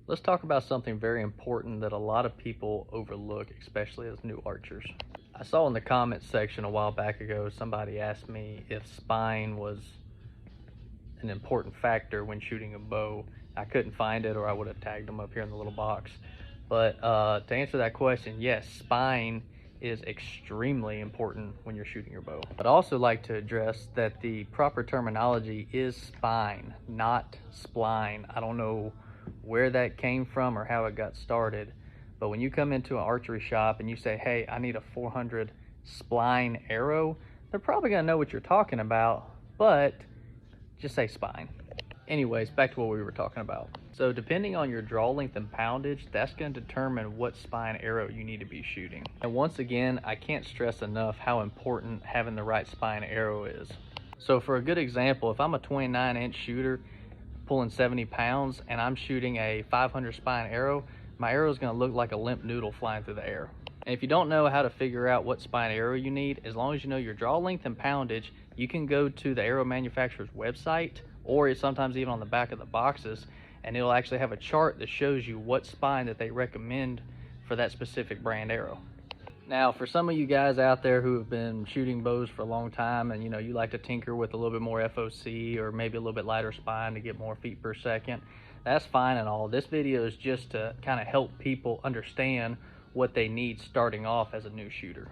Let's talk about something very important that a lot of people overlook, especially as new archers. I saw in the comments section a while back ago, somebody asked me if spine was an important factor when shooting a bow. I couldn't find it, or I would have tagged them up here in the little box. But to answer that question, yes, spine is extremely important when you're shooting your bow. I'd also like to address that the proper terminology is spine, not spline. I don't know where that came from or how it got started, but when you come into an archery shop and you say, hey, I need a 400 spline arrow, they're probably gonna know what you're talking about, but just say spine. Anyways, back to what we were talking about. So depending on your draw length and poundage, that's going to determine what spine arrow you need to be shooting. And once again, I can't stress enough how important having the right spine arrow is. So for a good example, if I'm a 29-inch shooter pulling 70 pounds and I'm shooting a 500 spine arrow, my arrow is going to look like a limp noodle flying through the air. And if you don't know how to figure out what spine arrow you need, as long as you know your draw length and poundage, you can go to the arrow manufacturer's website, or it's sometimes even on the back of the boxes, and it'll actually have a chart that shows you what spine that they recommend for that specific brand arrow. Now, for some of you guys out there who have been shooting bows for a long time and you like to tinker with a little bit more FOC or maybe a little bit lighter spine to get more feet per second, that's fine and all. This video is just to kind of help people understand what they need starting off as a new shooter.